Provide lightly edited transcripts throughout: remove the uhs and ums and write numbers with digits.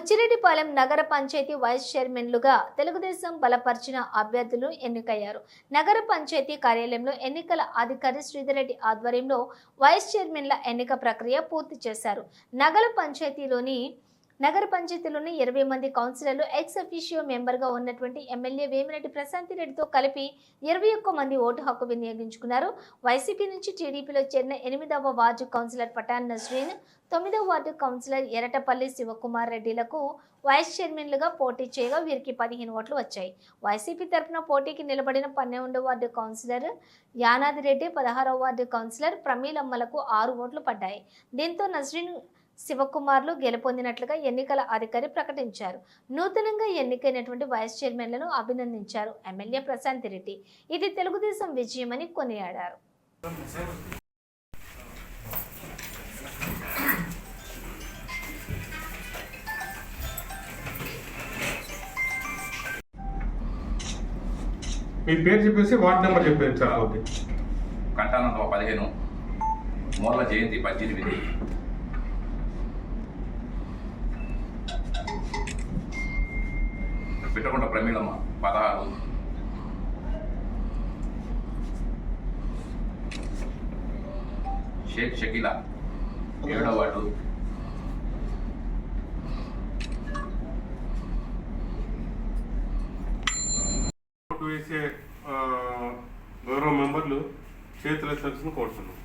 బుచ్చిరెడ్డిపాలెం నగర పంచాయతీ వైస్ చైర్మన్లుగా తెలుగుదేశం బలపరిచిన అభ్యర్థులు ఎన్నికయ్యారు. నగర పంచాయతీ కార్యాలయంలో ఎన్నికల అధికారి శ్రీధర్ రెడ్డి ఆధ్వర్యంలో వైస్ చైర్మన్ల ఎన్నిక ప్రక్రియ పూర్తి చేశారు. నగర పంచాయతీలోని 20 మంది కౌన్సిలర్లు ఎక్స్ అఫీషియో మెంబర్గా ఉన్నటువంటి ఎమ్మెల్యే వేమిరెడ్డి ప్రశాంతి రెడ్డితో కలిపి 21 మంది ఓటు హక్కు వినియోగించుకున్నారు. వైసీపీ నుంచి టీడీపీలో చేరిన 8వ వార్డు కౌన్సిలర్ పఠాన్ నస్రీన్, 9వ వార్డు కౌన్సిలర్ ఎరటపల్లి శివకుమార్ రెడ్డిలకు వైస్ చైర్మన్లుగా పోటీ చేయగా వీరికి 15 ఓట్లు వచ్చాయి. వైసీపీ తరఫున పోటీకి నిలబడిన 12వ వార్డు కౌన్సిలర్ యానాది రెడ్డి, 16వ వార్డు కౌన్సిలర్ ప్రమీలమ్మలకు 6 ఓట్లు పడ్డాయి. దీంతో నస్రీన్, శివకుమార్లు గెలుపొందినట్లుగా ఎన్నికల అధికారి ప్రకటించారు. నూతనంగా ఎన్నికైనటువంటి వైస్ చైర్మన్లను అభినందించారు ఎమ్మెల్యే ప్రశాంతి రెడ్డి. ఇది తెలుగుదేశం విజయమని కొనియాడారు. మీ పేరు చెప్పేసి వార్డ్ నెంబర్ చెప్పేది సార్. ఓకే. కంటానంతో 15, మూల జయంతి 18, పిట్టకొండ ప్రమీలమ్మ 16, షేక్ షకీలా 7వ వార్డు, ఓటు వేసే గౌరవ మెంబర్లు చేతుల సర్వీస్ను కోరుతున్నాం.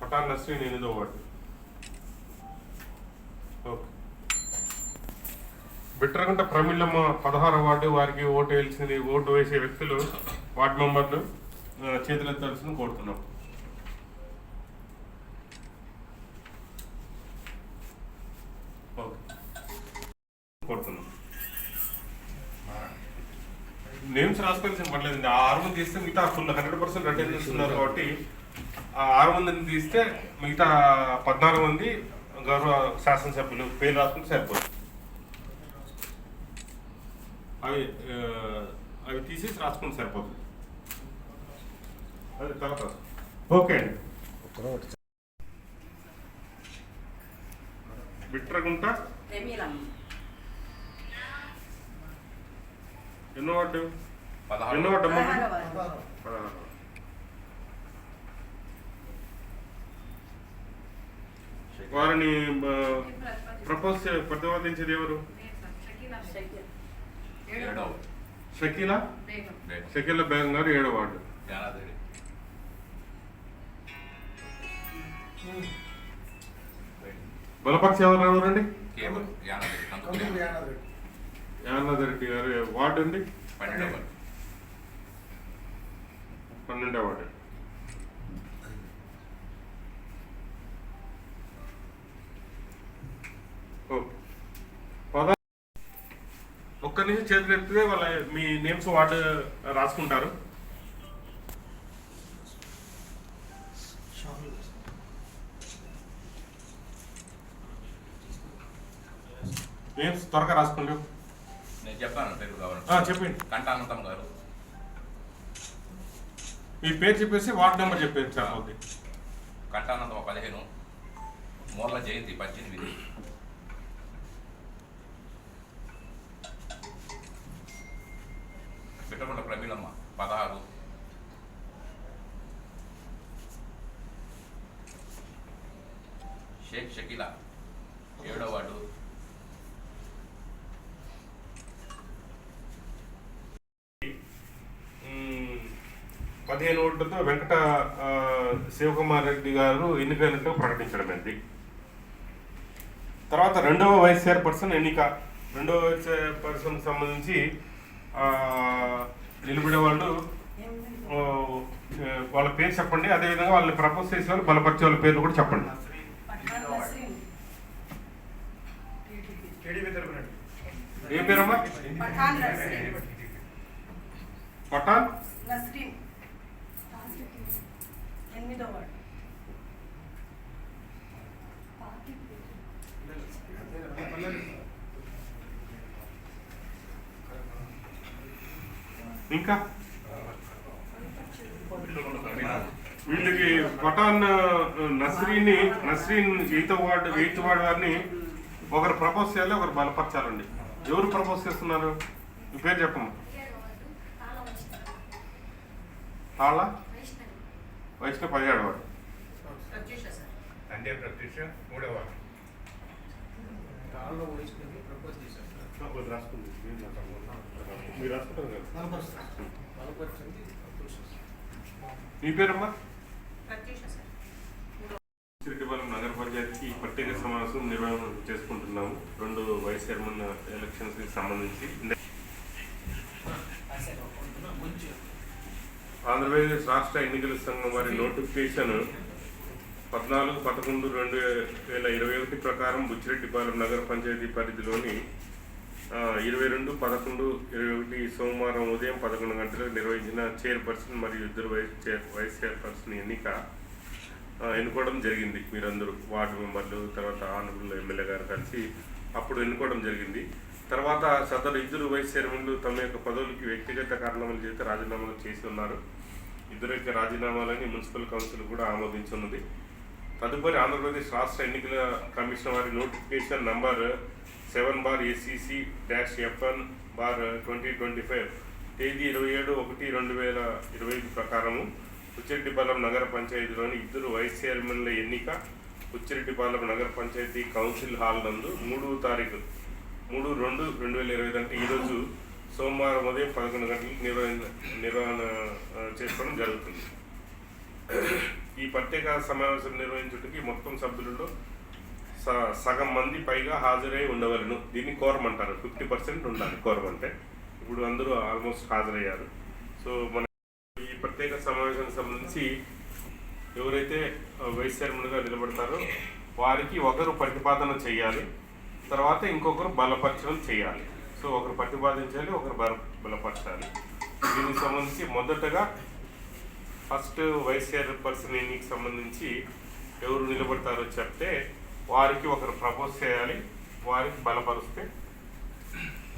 పఠాన్ నస్రీన్ 8వ వార్డు. ఓకే. బిట్రగంట ప్రమీలమ్మ 16వ వార్డు. వారికి ఓటు వేసే వ్యక్తులు వార్డు మెంబర్లు చేతుల సర్వీస్ను కోరుతున్నాం. కోరుతున్నాం. నేమ్స్ రాసుకోవాల్సిన పర్లేదండి. ఆ 6 మంది తీస్తే మిగతా ఫుల్ 100% అటెండెన్స్ ఉన్నారు కాబట్టి ఆ 6 మందిని తీస్తే మిగతా 14 మంది గౌరవ శాసనసభ్యులు పేరు రాసుకుంటే సరిపోతుంది. అవి తీసేసి రాసుకుంటే సరిపోతుంది. అది తర్వాత ఓకే అండి. బిట్రగుంట ఎన్నో వార్డు? 16. వారిని ప్రతిపాదించేది ఎవరు? షకీలా బేగం గారు 7వ వార్డు. బలపక్ష ఎవరండి? యానాది రెడ్డి గారు వార్డు అండి 12వ వార్డు. ఒక్క నిమిషం చేతులు ఎత్తితే వాళ్ళ మీ నేమ్స్ వార్డు రాసుకుంటారు. నేమ్స్ త్వరగా రాసుకోండి. నేను చెప్తాను పేరు కావాలి. చెప్పండి. కంటానంతం గారు. మీ పేరు చెప్పేసి వార్డు నెంబర్ చెప్పేది సార్. ఓకే. కంటానంతం 15, మూల జయంతి 18, పిట్టకొండ ప్రమీలమ్మ 16, షేక్ షకీలా 7వ వార్డు, ఓట్లతో వెంకట శివకుమార్ రెడ్డి గారు ఎన్నికైనట్టు ప్రకటించడం అయింది. తర్వాత 2వ వైస్ చైర్పర్సన్ ఎన్నిక. 2వ వైస్ చైర్పర్సన్ సంబంధించి నిలబడే వాళ్ళు వాళ్ళ పేరు చెప్పండి. అదేవిధంగా వాళ్ళని ప్రపోజ్ చేసే వాళ్ళు బలపరిచే వాళ్ళ పేర్లు కూడా చెప్పండి. ఏ పేరమ్మా? పఠాన్ నస్రీన్ 8వ వార్డు. ఇంకా వీళ్ళకి పఠాన్ నస్రీన్ 8th వార్డ్ వారిని ఒకరు ప్రపోజ్ చేయాలి, ఒకరు బలపరచాలండి. ఎవరు ప్రపోజ్ చేస్తున్నారు? మీ పేరు చెప్పమ్మా. తాళ వైష్ణవ్ 17వ వార్డు. అంటే ప్రత్యూష 3వ వార్డు. మీరు రాసుకుంటారు కదా. మీ పేరమ్మా? సిరిటిపాలెం నగర పంచాయతీకి ప్రత్యేక సమావేశం నిర్వహణ చేసుకుంటున్నాము. 2 వైస్ చైర్మన్ ఎలక్షన్స్ కి సంబంధించి ఆంధ్రప్రదేశ్ రాష్ట్ర ఎన్నికల సంఘం వారి నోటిఫికేషన్ 14/11/2021 ప్రకారం బుచ్చిరెడ్డిపాలెం నగర పంచాయతీ పరిధిలోని 22/11/21 సోమవారం ఉదయం 11 గంటలకు నిర్వహించిన చైర్పర్సన్ మరియు 2 వైస్ చైర్పర్సన్ ఎన్నుకోవడం జరిగింది. మీరందరూ వార్డు మెంబర్లు, తర్వాత ఆనరబుల్ ఎమ్మెల్యే గారు కలిసి అప్పుడు ఎన్నుకోవడం జరిగింది. తర్వాత సదరు 2 వైస్ చైర్మన్లు తమ యొక్క పదవులకి వ్యక్తిగత కారణాల చేత రాజీనామాలు చేసి ఉన్నారు. 2 యొక్క రాజీనామాలని మున్సిపల్ కౌన్సిల్ కూడా ఆమోదించున్నది. తదుపరి ఆంధ్రప్రదేశ్ రాష్ట్ర ఎన్నికల కమిషన్ వారి నోటిఫికేషన్ నంబర్ 7/SCC-FN/2025 తేదీ 27/1/2025 ప్రకారము బుచ్చిరెడ్డిపాలెం నగర పంచాయతీలోని 2 వైస్ చైర్మన్ల ఎన్నిక బుచ్చిరెడ్డిపాలెం నగర పంచాయతీ కౌన్సిల్ హాల్ నందు 3/2/2025 అంటే ఈరోజు సోమవారం ఉదయం 11 గంటలకు నిర్వహణ చేసుకోవడం జరుగుతుంది. ఈ ప్రత్యేక సమావేశం నిర్వహించడానికి మొత్తం సభ్యులలో సగం మంది పైగా హాజరై ఉండవలను. దీన్ని కోరం అంటారు. 50% ఉండాలి కోరం అంటే. ఇప్పుడు అందరూ ఆల్మోస్ట్ హాజరయ్యారు. సో మన ఈ ప్రత్యేక సమావేశానికి సంబంధించి ఎవరైతే వైస్ చైర్మన్గా నిలబడతారో వారికి ఒకరు ప్రతిపాదన చేయాలి, తర్వాత ఇంకొకరు బలపరచడం చేయాలి. సో ఒకరు ప్రతిపాదించాలి, ఒకరు బలపరచాలి. దీనికి సంబంధించి మొదటగా ఫస్ట్ వైస్ చైర్పర్సన్ ఎన్నికకి సంబంధించి ఎవరు నిలబడతారో చెప్తే వారికి ఒకరు ప్రపోజ్ చేయాలి, వారికి బలపరిస్తే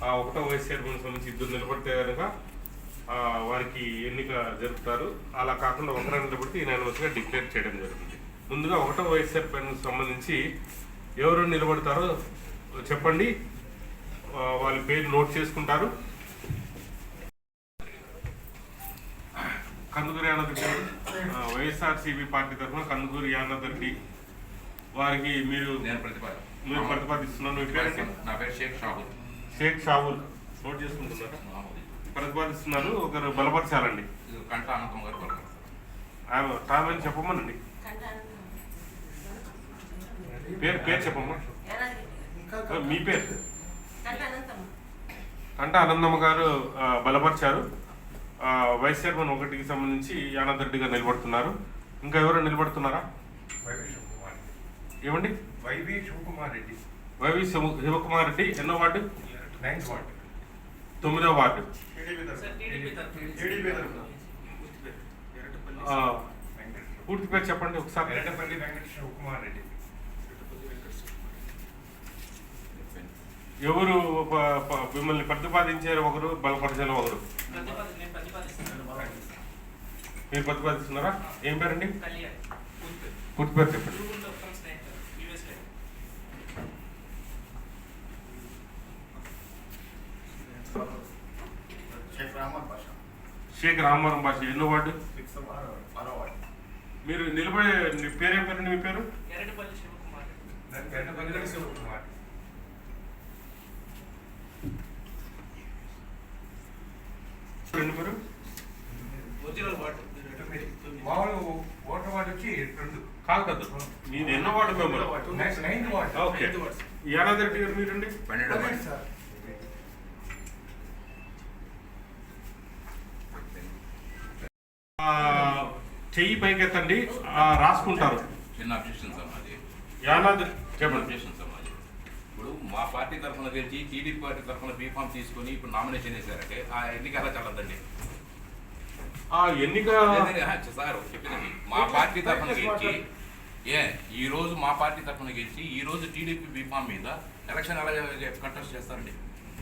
ఆ 1వ వైస్ చైర్మన్ సంబంధించి 2 నిలబడితే కనుక వారికి ఎన్నిక జరుపుతారు. అలా కాకుండా ఒకరు నిలబడితే యునానిమస్గా డిక్లేర్ చేయడం జరుగుతుంది. ముందుగా 1వ వైస్ చైర్మన్ సంబంధించి ఎవరు నిలబడతారో చెప్పండి, వాళ్ళ పేరు నోట్ చేసుకుంటారు. కందుకూరి యానాద్రి వైఎస్ఆర్సీపీ పార్టీ తరఫున కందుకూరి యానాద్రి వారికి మీరు ప్రతిపాదిస్తున్నారు. మీ పేరు? నా పేరు షేక్ షావుల్. నోట్ చేసుకుంటున్నారు. ప్రతిపాదిస్తున్నారు. ఒకరు బలపరచాలండి. కంటా అనంతం గారు తామని చెప్పమనండి. పేరు చెప్పమ్మా. మీ పేరు? కంటా ఆనందమ్మ గారు బలపరిచారు. వైస్ చైర్మన్ 1కి సంబంధించి యానాద్రెడ్డి గారు నిలబడుతున్నారు. ఇంకా ఎవరు నిలబడుతున్నారా? ఏమండి? వైవి శివకుమార్ రెడ్డి. వైవి శివకుమార్ రెడ్డి. ఎన్నో వార్డు? 9th ward. 9వ వార్డు. పూర్తి పేరు చెప్పండి ఒకసారి. ఎర్రపల్లి వెంకట శివకుమార్ రెడ్డి. ఎవరు మిమ్మల్ని ప్రతిపాదించారు? ఒకరు బలపరిచారు, ఒకరు మీరు ప్రతిపాదిస్తున్నారా? ఏం పేరండి? పూర్తి పేరు చెప్పండి. షేక్ రామవరం భాష. ఎన్నో వార్డు? 6వ వార్డు. మీరు నిలబడే పేరేం పేరండి? మీ పేరు? ఎర్రపల్లి శివకుమార్. రెండు పేరు? మామూలు ఓటర్ వార్డు వచ్చి 2. కాదు కదా, మీది ఎన్నో ward member? 9th ward. Okay. Yanadreddy గారు మీరండి? 12వ వార్డు. సార్. చెయ్యి పైకెత్తండి, రాసుకుంటారు. చిన్న అబ్జెక్షన్ సమాజీ. యానాద్రి చెప్పండి. అబ్జెక్షన్ సమాజీ. ఇప్పుడు మా పార్టీ తరఫున గెలిచి టీడీపీ పార్టీ తరఫున బీఫామ్ తీసుకొని ఇప్పుడు నామినేషన్ వేశారంటే ఆ ఎన్నిక ఎలా చల్లదండి? ఆ ఎన్నిక సార్ చెప్పింది మా పార్టీ తరఫున గెలిచి ఈ రోజు మా పార్టీ తరఫున గెలిచి ఈ రోజు టీడీపీ బీఫామ్ మీద ఎలక్షన్ ఎలా కంటెస్ట్ చేస్తారండి?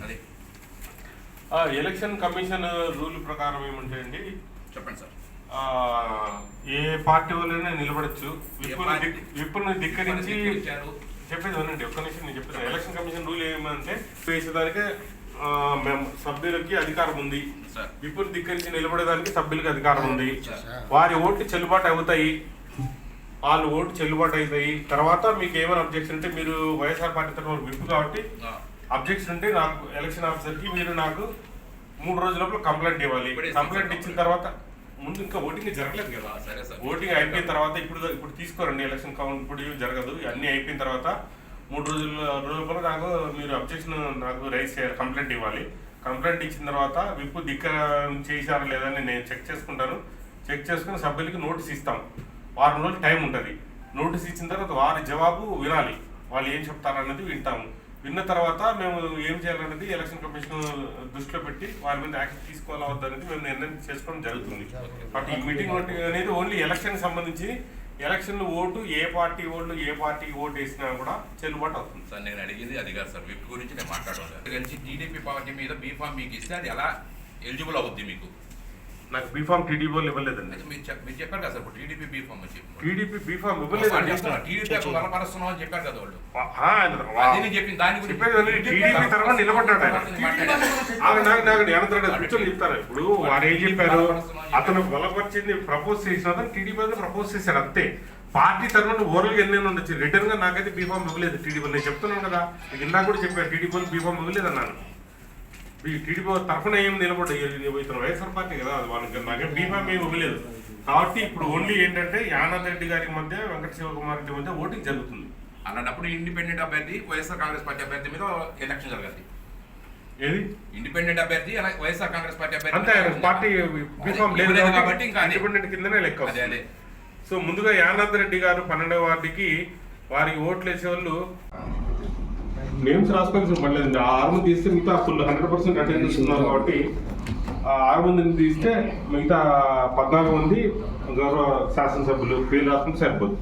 అదే ఎలక్షన్ కమిషన్ రూల్ ప్రకారం ఏమంటే అండి, చెప్పండి సార్. ఏ పార్టీ వాళ్ళైనా నిలబడచ్చు. విప్పును ధిక్కరించి ఇచ్చారు. చెప్పేది వినండి, ఒక్క నిమిషం నేను చెప్పేది. ఎలక్షన్ కమిషన్ రూల్ ఏమంటే వేసేదానికే మేము సభ్యులకి అధికారం ఉంది. విప్పును ధిక్కరించి నిలబడేదానికి సభ్యులకి అధికారం ఉంది. వారి ఓట్లు చెల్లుబాటు అవుతాయి, వాళ్ళు ఓటు చెల్లుబాటు అవుతాయి. తర్వాత మీకు ఏమైనా అబ్జెక్షన్ ఉంటే, మీరు వైఎస్ఆర్ పార్టీ తరఫున విప్పు కాబట్టి అబ్జెక్షన్ ఉంటే నాకు ఎలక్షన్ ఆఫీసర్కి మీరు నాకు 3 రోజుల లోపల కంప్లైంట్ ఇవ్వాలి. కంప్లైంట్ ఇచ్చిన తర్వాత ముందు ఇంకా ఓటింగ్ జరగలేదు కదా, ఓటింగ్ అయిపోయిన తర్వాత ఇప్పుడు తీసుకోరండి ఎలక్షన్ కౌంట్, ఇప్పుడు జరగదు. అన్నీ అయిపోయిన తర్వాత 3 రోజుల నాకు మీరు అబ్జెక్షన్ నాకు రైజ్ చేయాలి, కంప్లైంట్ ఇవ్వాలి. కంప్లైంట్ ఇచ్చిన తర్వాత విప్పు చేశారా లేదని నేను చెక్ చేసుకుంటాను. చెక్ చేసుకుని సభ్యులకి నోటీస్ ఇస్తాం. వారం రోజులు టైం ఉంటుంది. నోటీస్ ఇచ్చిన తర్వాత వారి జవాబు వినాలి, వాళ్ళు ఏం చెప్తారన్నది వింటాము. విన్న తర్వాత మేము ఏం చేయాలన్నది ఎలక్షన్ కమిషన్ దృష్టిలో పెట్టి వారి మీద యాక్షన్ తీసుకోవాలా వద్దనేది మేము నిర్ణయం చేసుకోవడం జరుగుతుంది. బట్ ఈ మీటింగ్ అనేది ఓన్లీ ఎలక్షన్ సంబంధించి, ఎలక్షన్ ఓటు ఏ పార్టీకి ఓటు వేసినా కూడా చెల్లుబాటు అవుతుంది. సార్ నేను అడిగింది అది కాదు సార్, విప్ గురించి నేను మాట్లాడవాలి. కలిసి టీడీపీ పార్టీ మీద బీఫామ్ మీకు ఇస్తే అది ఎలా ఎలిజిబుల్ అవుద్ది మీకు? నాకు బీఫామ్ టీడీపీ వాళ్ళు ఇవ్వలేదండి. మీరు చెప్పారు కదా సార్, ఇప్పుడు టీడీపీ బీఫామ్ అని చెప్పి. టీడీపీ బీఫామ్ ఇవ్వలేదండి. టీడీపీ బలపరుస్తున్నాం అని చెప్పారు కదా వాళ్ళు. అది చెప్పింది దాని గురించి టీడీపీ తరఫున నిలబడ్డాడు. కూర్చొని చెప్తారు. ఇప్పుడు వారు ఏం చెప్పారు, అతను బలపరిచింది ప్రపోజ్ చేసిన టీడీపీ ప్రపోజ్ చేశారు అంతే. పార్టీ తరఫున ఓరల్గా ఎన్నైనా ఉండొచ్చు, రిటర్న్ గా నాకైతే బీఫామ్ ఇవ్వలేదు టీడీపీ. నేను చెప్తున్నాను కదా, ఇందాక కూడా చెప్పాను టీడీపీ బీఫామ్ ఇవ్వలేదు అన్నాను. టీడీపీ తరఫున ఏం నిలబడ్డాయి, వైఎస్ఆర్ పార్టీ కదా, అది వాళ్ళకి నాకేం బీఫామ్ ఏమి ఇవ్వలేదు. కాబట్టి ఇప్పుడు ఓన్లీ ఏంటంటే యానాథ్ రెడ్డి గారి మధ్య వెంకట శివకుమార్ రెడ్డి మధ్య ఓటింగ్ జరుగుతుంది. అలాంటప్పుడు ఇండిపెండెంట్ అభ్యర్థి వైఎస్ఆర్ కాంగ్రెస్ పార్టీ అభ్యర్థి మీద ఎలక్షన్ జరగాలి. ఏది ఇండిపెండెంట్ అభ్యర్థి వైఎస్ఆర్ కాంగ్రెస్ పార్టీ అంతే, అభ్యర్థి పార్టీ బీఫామ్ లేదు కాబట్టి ఇంకా ఇండిపెండెంట్ కిందనే లెక్క. అదే సో ముందుగా యానాథ్ రెడ్డి గారు 12వ వార్డుకి వారికి ఓట్లు వేసేవాళ్ళు నేమ్స్ రాసుకోవాల్సిన పడలేదండి. ఆ 6 మంది తీస్తే మిగతా ఫుల్ 100% అటెండెన్స్ ఉన్నారు కాబట్టి ఆ 6 మందిని తీస్తే మిగతా 14 మంది గౌరవ శాసనసభ్యులు పేరు రాసుకుంటే సరిపోతుంది.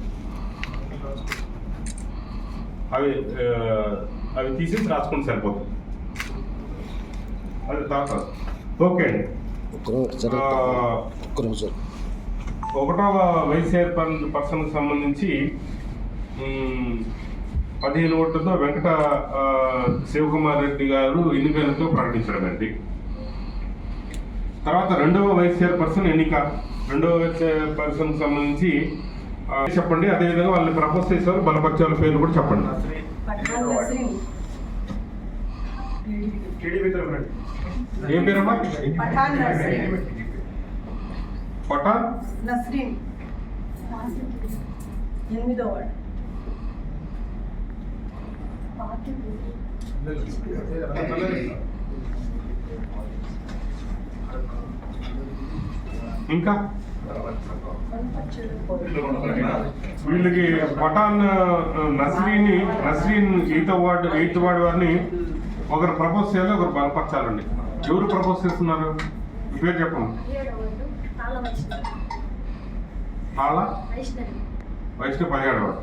అవి తీసేసి రాసుకుంటే సరిపోతుంది. అది తర్వాత ఓకే అండి. 1వ వైస్ చైర్పర్సన్కి సంబంధించి 15 ఓట్లతో వెంకట శివకుమార్ రెడ్డి గారు ఎన్నికలతో ప్రకటించడమండి. తర్వాత 2వ వైస్ చైర్పర్సన్ ఎన్నిక. 2వ వైస్ చైర్పర్సన్కి సంబంధించి చెప్పండి. అదేవిధంగా వాళ్ళని ప్రపోజ్ చేసేవారు బలపరిచే వాళ్ళ పేర్లు కూడా చెప్పండి. ఏం పేరమ్మా? పఠాన్ నస్రీన్ 8వ వార్డు. ఇంకా వీళ్ళకి పఠాన్ నస్రీన్ 8వ వార్డు వారిని ఒకరు ప్రపోజ్ చేయాలి, ఒకరు బలపరచాలండి. ఎవరు ప్రపోజ్ చేస్తున్నారు? పేరు చెప్పండి. వైష్ణవ్ 17వ వార్డు.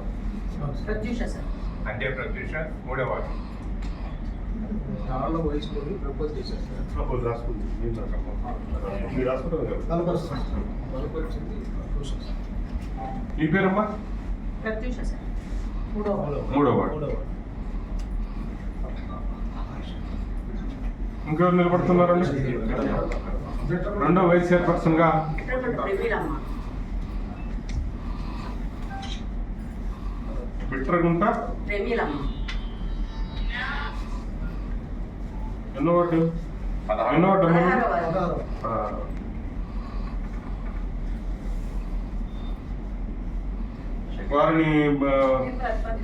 అంటే ప్రత్యూష 3వ వార్డు. ప్రపోజ్ రాసుకుంది. మీరు రాసుకుంటారు కదా. మీ పేరమ్మా? ప్రత్యూష సార్ 3వ వార్డు. ఇంకెవరు నిలబడుతున్నారండి? 2వ వైస్ చైర్పర్సన్ గా బిట్రగుంట ఎన్నో వార్డు? వారిని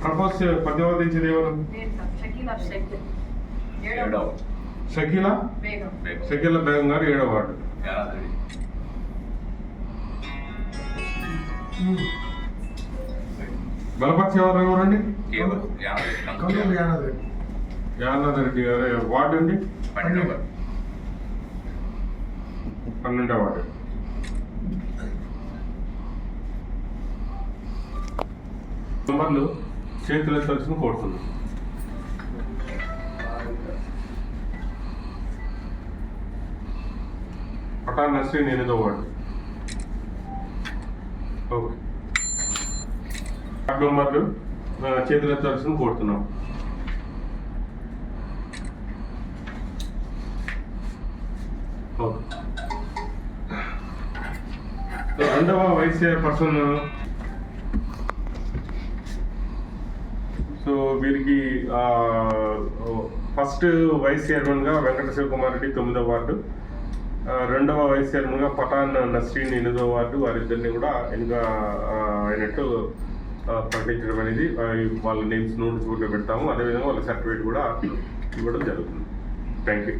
ప్రపోజ్ ప్రతిపాదించేది ఎవరు? షకీలా బేగం గారు 7వ వార్డు. బలపరిచేవారు ఎవరండి? యానాథ్ రెడ్డి గారు. వార్డు అండి 12వ వార్డు. నంబర్లు చేతులు ఎత్తాల్సిన కోరుతున్నాం. పఠాన్ నస్రీన్ 8వ వార్డు. ఓకే వార్డు మెంబర్లు చేతులు ఎత్తాల్సిన కోరుతున్నాం. ఓకే. సో రెండవ వైస్ చైర్పర్సన్ సో వీరికి ఫస్ట్ వైస్ చైర్మన్గా వెంకట శివకుమార్ రెడ్డి 9వ వార్డు, రెండవ వైస్ చైర్మన్గా పఠాన్ నస్రీన్ 8వ వార్డు, వారిద్దరిని కూడా ఎన్నిక అయినట్టు ప్రకటించడం అనేది వాళ్ళ నేమ్స్ నోటీస్ కూడా పెడతాము. అదేవిధంగా వాళ్ళ సర్టిఫికేట్ కూడా ఇవ్వడం జరుగుతుంది. Thank you.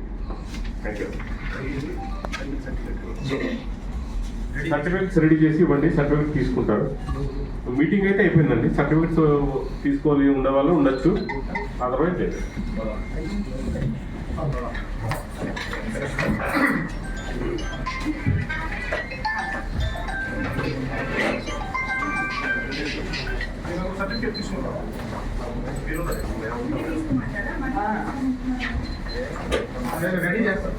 సర్టిఫికేట్స్ రెడీ చేసి ఇవ్వండి, సర్టిఫికేట్ తీసుకుంటారు. మీటింగ్ అయితే అయిపోయిందండి. సర్టిఫికేట్స్ తీసుకోవాలి ఉండే వాళ్ళు ఉండొచ్చు, అదర్వైజ్ లేదు. సర్టిఫికేట్ తీసుకుంటాం. రెడీ చేస్తాం.